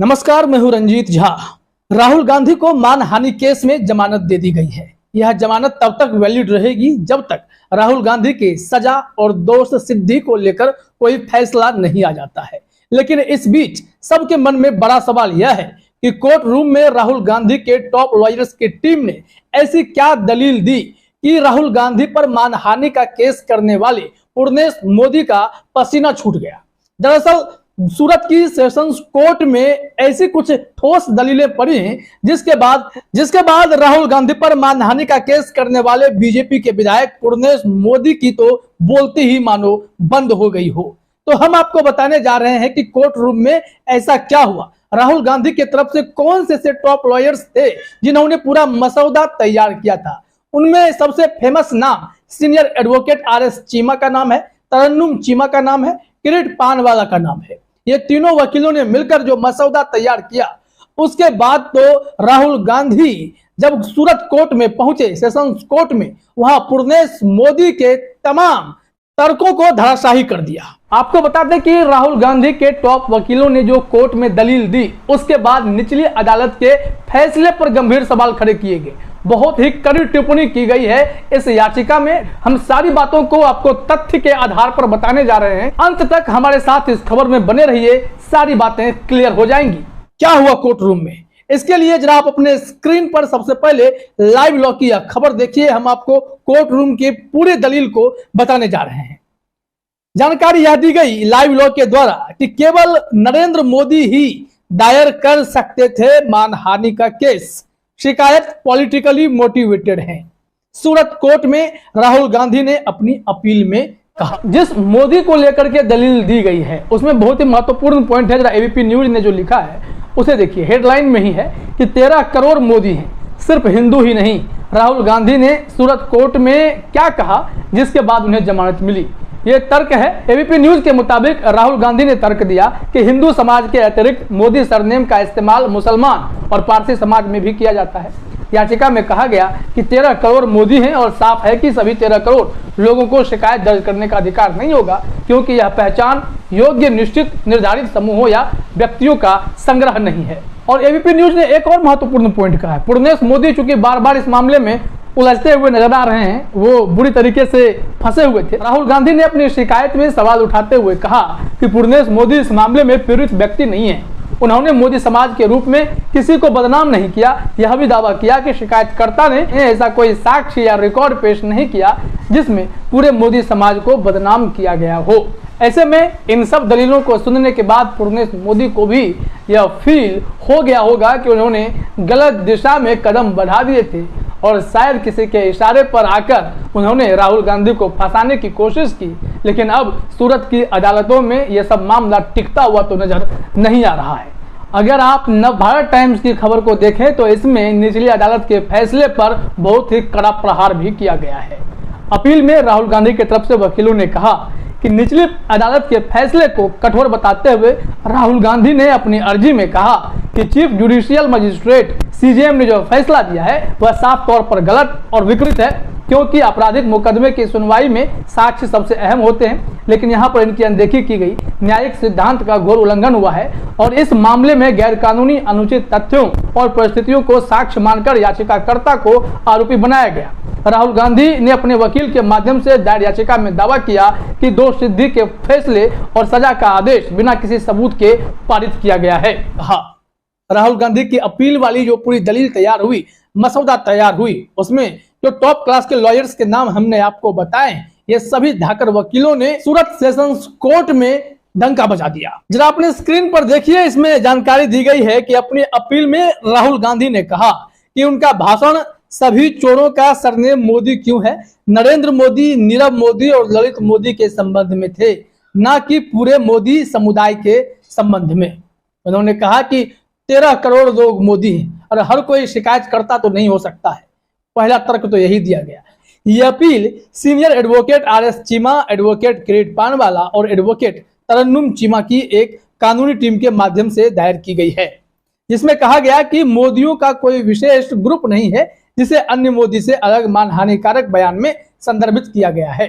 नमस्कार, मैं हूं रंजीत झा। राहुल गांधी को मानहानि केस में जमानत दे दी गई है। यह जमानत तब तक वैलिड रहेगी जब तक राहुल गांधी की सजा और दोष सिद्धि को लेकर कोई फैसला नहीं आ जाता है। लेकिन इस बीच सबके मन में बड़ा सवाल यह है कि कोर्ट रूम में राहुल गांधी के टॉप लॉयर्स की टीम ने ऐसी क्या दलील दी कि राहुल गांधी पर मानहानि का केस करने वाले पूर्णेश मोदी का पसीना छूट गया। दरअसल सूरत की सेशंस कोर्ट में ऐसी कुछ ठोस दलीलें पड़ी हैं जिसके बाद राहुल गांधी पर मानहानि का केस करने वाले बीजेपी के विधायक पूर्णेश मोदी की तो बोलती ही मानो बंद हो गई हो। तो हम आपको बताने जा रहे हैं कि कोर्ट रूम में ऐसा क्या हुआ, राहुल गांधी की तरफ से कौन से टॉप लॉयर्स थे जिन्होंने पूरा मसौदा तैयार किया था। उनमें सबसे फेमस नाम सीनियर एडवोकेट RS चीमा का नाम है, तरन्नुम चीमा का नाम है, किरीट पानवाला का नाम है। ये तीनों वकीलों ने मिलकर जो मसौदा तैयार किया, उसके बाद तो राहुल गांधी जब सूरत कोर्ट में पहुंचे, सेशंस कोर्ट में, वहां पूर्णेश मोदी के तमाम तर्कों को धराशाही कर दिया। आपको बता दें कि राहुल गांधी के टॉप वकीलों ने जो कोर्ट में दलील दी, उसके बाद निचली अदालत के फैसले पर गंभीर सवाल खड़े किए गए। बहुत ही कड़ी टिप्पणी की गई है इस याचिका में। हम सारी बातों को आपको तथ्य के आधार पर बताने जा रहे हैं। अंत तक हमारे साथ इस खबर में बने रहिए, सारी बातें क्लियर हो जाएंगी। क्या हुआ कोर्ट रूम में, इसके लिए जरा आप अपने स्क्रीन पर सबसे पहले लाइव लॉ की खबर देखिए। हम आपको कोर्ट रूम के पूरे दलील को बताने जा रहे हैं। जानकारी यह दी गई लाइव लॉ के द्वारा कि केवल नरेंद्र मोदी ही दायर कर सकते थे मानहानि का केस। शिकायत पॉलिटिकली मोटिवेटेड है। सूरत कोर्ट में राहुल गांधी ने अपनी अपील में कहा, जिस मोदी को लेकर के दलील दी गई है उसमें बहुत ही महत्वपूर्ण पॉइंट है। जरा एबीपी न्यूज ने जो लिखा है उसे देखिए। हेडलाइन में ही है कि 13 करोड़ मोदी हैं, सिर्फ हिंदू ही नहीं। राहुल गांधी ने सूरत कोर्ट में क्या कहा जिसके बाद उन्हें जमानत मिली, ये तर्क है। एबीपी न्यूज के मुताबिक राहुल गांधी ने तर्क दिया कि हिंदू समाज के अतिरिक्त मोदी सरनेम का इस्तेमाल मुसलमान और पारसी समाज में भी किया जाता है। याचिका में कहा गया कि 13 करोड़ मोदी हैं और साफ है कि सभी 13 करोड़ लोगों को शिकायत दर्ज करने का अधिकार नहीं होगा, क्योंकि यह पहचान योग्य निश्चित निर्धारित समूहों या व्यक्तियों का संग्रह नहीं है। और एबीपी न्यूज ने एक और महत्वपूर्ण पॉइंट कहा है। पूर्णेश मोदी चूंकि बार बार इस मामले में उलझते हुए नजर आ रहे हैं, वो बुरी तरीके से फंसे हुए थे। राहुल गांधी ने अपनी शिकायत में सवाल उठाते हुए कहा कि पूर्णेश मोदी इस मामले में पीड़ित व्यक्ति नहीं है। उन्होंने मोदी समाज के रूप में किसी को बदनाम नहीं किया। यह भी दावा किया कि शिकायतकर्ता ने ऐसा कोई साक्ष्य या रिकॉर्ड पेश नहीं किया जिसमें पूरे मोदी समाज को बदनाम किया गया हो। ऐसे में इन सब दलीलों को सुनने के बाद पूर्णेश मोदी को भी यह फील हो गया होगा कि उन्होंने गलत दिशा में कदम बढ़ा दिए थे और शायद किसी के इशारे पर आकर उन्होंने राहुल गांधी को फंसाने की कोशिश की। लेकिन अब सूरत की अदालतों में यह सब मामला टिकता हुआ तो नजर नहीं आ रहा है। अगर आप नवभारत टाइम्स की खबर को देखें तो इसमें निचली अदालत के फैसले पर बहुत ही कड़ा प्रहार भी किया गया है। अपील में राहुल गांधी की तरफ से वकीलों ने कहा कि निचली अदालत के फैसले को कठोर बताते हुए राहुल गांधी ने अपनी अर्जी में कहा कि चीफ जुडिशियल मजिस्ट्रेट CJM ने जो फैसला दिया है वह साफ तौर पर गलत और विकृत है, क्योंकि आपराधिक मुकदमे की सुनवाई में साक्ष्य सबसे अहम होते हैं, लेकिन यहाँ पर इनकी अनदेखी की गई। न्यायिक सिद्धांत का घोर उल्लंघन हुआ है और इस मामले में गैरकानूनी अनुचित तथ्यों और परिस्थितियों को साक्ष्य मानकर याचिकाकर्ता को आरोपी बनाया गया। राहुल गांधी ने अपने वकील के माध्यम से दायर याचिका में दावा किया कि दोष सिद्धि के फैसले और सजा का आदेश बिना किसी सबूत के पारित किया गया है। हाँ, राहुल गांधी की अपील वाली जो पूरी दलील तैयार हुई, मसौदा तैयार हुई, उसमें जो टॉप क्लास के लॉयर्स के नाम हमने आपको बताए, ये सभी धाकर वकीलों ने सूरत सेशंस कोर्ट में डंका बजा दिया। जरा अपने स्क्रीन पर देखिए, इसमें जानकारी दी गई है कि अपनी अपील में राहुल गांधी ने कहा कि उनका भाषण सभी चोरों का सरनेम मोदी क्यों है, नरेंद्र मोदी, नीरव मोदी और ललित मोदी के संबंध में थे, न कि पूरे मोदी समुदाय के संबंध में। उन्होंने कहा कि 13 करोड़ लोग मोदी हैं और हर कोई शिकायतकर्ता तो नहीं हो सकता है। पहला तर्क तो यही दिया गया। यह appeal senior advocate RS Cheema, advocate Kirit Panwala और एडवोकेट तरन्नुम चीमा की एक कानूनी टीम के माध्यम से दायर की गई है, जिसमें कहा गया कि मोदियों का कोई विशेष ग्रुप नहीं है जिसे अन्य मोदी से अलग मानहानिकारक बयान में संदर्भित किया गया है।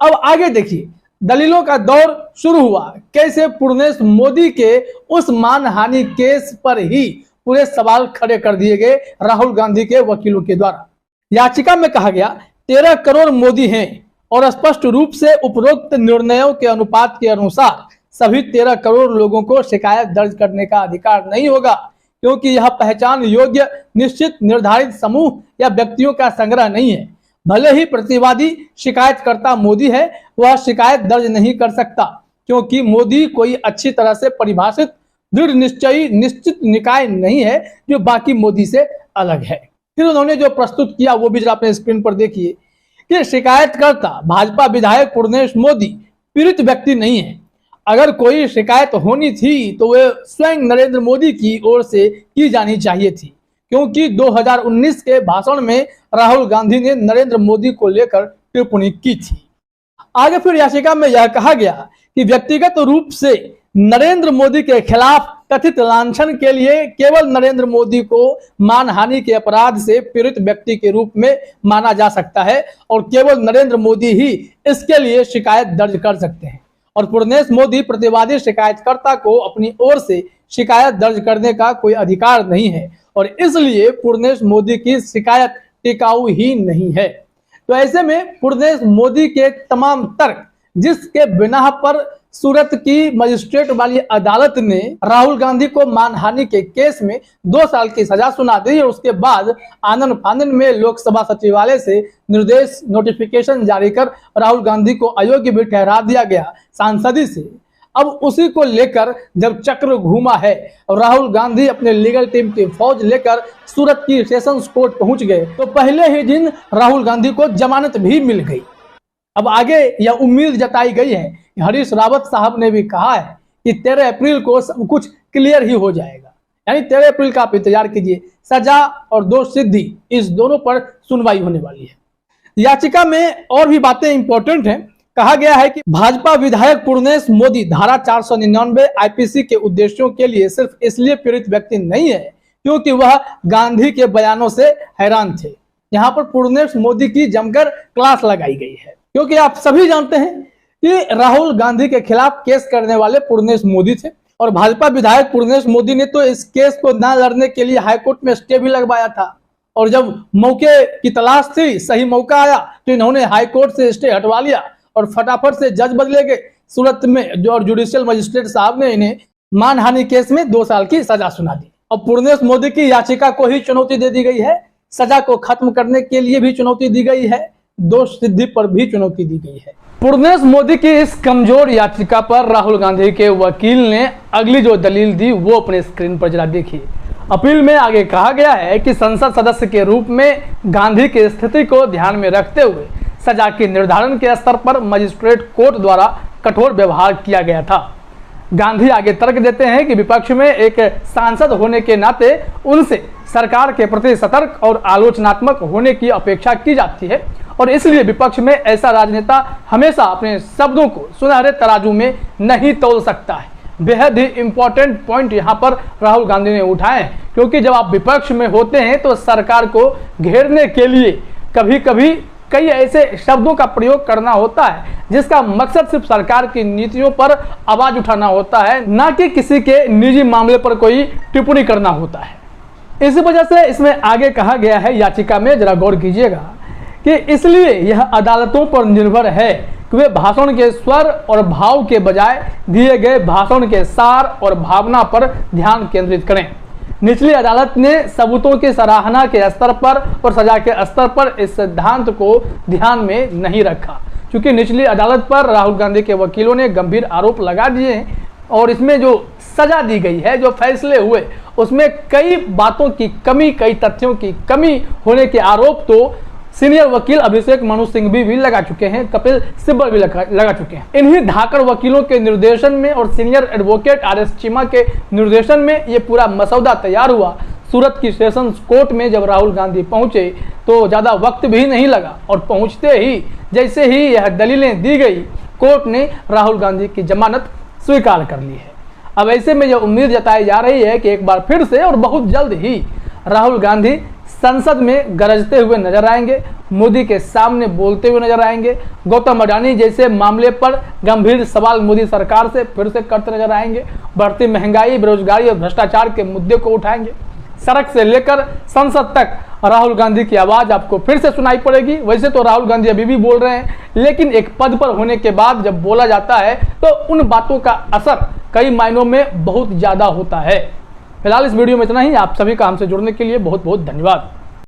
अब आगे देखिए, दलीलों का दौर शुरू हुआ। कैसे पूर्णेश मोदी के उस मानहानि केस पर ही पूरे सवाल खड़े कर दिए गए राहुल गांधी के वकीलों के द्वारा। याचिका में कहा गया 13 करोड़ मोदी हैं और स्पष्ट रूप से उपरोक्त निर्णयों के अनुपात के अनुसार सभी 13 करोड़ लोगों को शिकायत दर्ज करने का अधिकार नहीं होगा, क्योंकि यह पहचान योग्य निश्चित निर्धारित समूह या व्यक्तियों का संग्रह नहीं है। भले ही प्रतिवादी शिकायतकर्ता मोदी है, वह शिकायत दर्ज नहीं कर सकता, क्योंकि मोदी कोई अच्छी तरह से परिभाषित दृढ़ निश्चयी निश्चित निकाय नहीं है जो बाकी मोदी से अलग है। फिर उन्होंने जो प्रस्तुत किया वो भी जरा अपने स्क्रीन पर देखिए कि शिकायतकर्ता भाजपा विधायक पूर्णेश मोदी पीड़ित व्यक्ति नहीं है। अगर कोई शिकायत होनी थी तो वे स्वयं नरेंद्र मोदी की ओर से की जानी चाहिए थी, क्योंकि 2019 के भाषण में राहुल गांधी ने नरेंद्र मोदी को लेकर टिप्पणी की थी। आगे फिर याचिका में यह कहा गया कि व्यक्तिगत रूप से नरेंद्र मोदी के खिलाफ कथित लांछन के लिए केवल नरेंद्र मोदी को मानहानि के अपराध से पीड़ित व्यक्ति के रूप में माना जा सकता है और केवल नरेंद्र मोदी ही इसके लिए शिकायत दर्ज कर सकते हैं और पूर्णेश मोदी प्रतिवादी शिकायतकर्ता को अपनी ओर से शिकायत दर्ज करने का कोई अधिकार नहीं है और इसलिए पूर्णेश मोदी की शिकायत टिकाऊ ही नहीं है। तो ऐसे में पूर्णेश मोदी के तमाम तर्क जिसके बिना पर सूरत की मजिस्ट्रेट वाली अदालत ने राहुल गांधी को मानहानि के केस में 2 साल की सजा सुना दी और उसके बाद आनन फानन में लोकसभा सचिवालय से निर्देश नोटिफिकेशन जारी कर राहुल गांधी को अयोग्य भी ठहरा दिया गया सांसदी से। अब उसी को लेकर जब चक्र घूमा है और राहुल गांधी अपने लीगल टीम की फौज लेकर सूरत की सेशंस कोर्ट पहुंच गए तो पहले ही दिन राहुल गांधी को जमानत भी मिल गई। अब आगे यह उम्मीद जताई गई है, हरीश रावत साहब ने भी कहा है कि 13 अप्रैल को सब कुछ क्लियर ही हो जाएगा, यानी 13 अप्रैल का आप इंतजार कीजिए। सजा और दोष सिद्धि इस दोनों पर सुनवाई होने वाली है। याचिका में और भी बातें इंपॉर्टेंट हैं। कहा गया है कि भाजपा विधायक पूर्णेश मोदी धारा 499 आईपीसी के उद्देश्यों के लिए सिर्फ इसलिए पीड़ित व्यक्ति नहीं है क्योंकि वह गांधी के बयानों से हैरान थे। यहाँ पर पूर्णेश मोदी की जमकर क्लास लगाई गई है, क्योंकि आप सभी जानते हैं कि राहुल गांधी के खिलाफ केस करने वाले पूर्णेश मोदी थे और भाजपा विधायक पूर्णेश मोदी ने तो इस केस को न लड़ने के लिए हाईकोर्ट में स्टे भी लगवाया था और जब मौके की तलाश थी, सही मौका आया तो इन्होंने हाईकोर्ट से स्टे हटवा लिया और फटाफट से जज बदले गए सूरत में जो और जुडिशियल मजिस्ट्रेट साहब ने इन्हें मानहानि केस में 2 साल की सजा सुना दी। अब पूर्णेश मोदी की याचिका को ही चुनौती दे दी गई है, सजा को खत्म करने के लिए भी चुनौती दी गई है, दोष सिद्धि पर भी चुनौती दी गई है। पूर्णेश मोदी की इस कमजोर याचिका पर राहुल गांधी के वकील ने अगली जो दलील दी वो अपने स्क्रीन पर जरा देखिए। अपील में आगे कहा गया है कि संसद सदस्य के रूप में गांधी की स्थिति को ध्यान में रखते हुए सजा के निर्धारण के स्तर पर मजिस्ट्रेट कोर्ट द्वारा कठोर व्यवहार किया गया था। गांधी आगे तर्क देते हैं कि विपक्ष में एक सांसद होने के नाते उनसे सरकार के प्रति सतर्क और आलोचनात्मक होने की अपेक्षा की जाती है और इसलिए विपक्ष में ऐसा राजनेता हमेशा अपने शब्दों को सुनहरे तराजू में नहीं तौल सकता है। बेहद ही इंपॉर्टेंट पॉइंट यहाँ पर राहुल गांधी ने उठाए हैं, क्योंकि जब आप विपक्ष में होते हैं तो सरकार को घेरने के लिए कभी कभी कई ऐसे शब्दों का प्रयोग करना होता है जिसका मकसद सिर्फ सरकार की नीतियों पर आवाज उठाना होता है, ना कि किसी के निजी मामले पर कोई टिप्पणी करना होता है। इसी वजह से इसमें आगे कहा गया है याचिका में, जरा गौर कीजिएगा, कि इसलिए यह अदालतों पर निर्भर है कि वे भाषण के स्वर और भाव के बजाय दिए गए भाषण के सार और भावना पर ध्यान केंद्रित करें। निचली अदालत ने सबूतों की सराहना के स्तर पर और सजा के स्तर पर इस सिद्धांत को ध्यान में नहीं रखा, क्योंकि निचली अदालत पर राहुल गांधी के वकीलों ने गंभीर आरोप लगा दिए हैं और इसमें जो सजा दी गई है, जो फैसले हुए, उसमें कई बातों की कमी, कई तथ्यों की कमी होने के आरोप तो सीनियर वकील अभिषेक मनु सिंघवी भी लगा चुके हैं, कपिल सिब्बल भी लगा चुके हैं। इन्हीं धाकड़ वकीलों के निर्देशन में और सीनियर एडवोकेट आर.एस. चीमा के निर्देशन में ये पूरा मसौदा तैयार हुआ। सूरत की सेशंस कोर्ट में जब राहुल गांधी पहुंचे तो ज़्यादा वक्त भी नहीं लगा और पहुंचते ही जैसे ही यह दलीलें दी गई, कोर्ट ने राहुल गांधी की जमानत स्वीकार कर ली है। अब ऐसे में यह उम्मीद जताई जा रही है कि एक बार फिर से और बहुत जल्द ही राहुल गांधी संसद में गरजते हुए नजर आएंगे, मोदी के सामने बोलते हुए नजर आएंगे, गौतम अडानी जैसे मामले पर गंभीर सवाल मोदी सरकार से फिर से करते नजर आएंगे, बढ़ती महंगाई, बेरोजगारी और भ्रष्टाचार के मुद्दे को उठाएंगे। सड़क से लेकर संसद तक राहुल गांधी की आवाज आपको फिर से सुनाई पड़ेगी। वैसे तो राहुल गांधी अभी भी बोल रहे हैं, लेकिन एक पद पर होने के बाद जब बोला जाता है तो उन बातों का असर कई मायनों में बहुत ज्यादा होता है। फिलहाल इस वीडियो में इतना ही। आप सभी का हमसे जुड़ने के लिए बहुत बहुत धन्यवाद।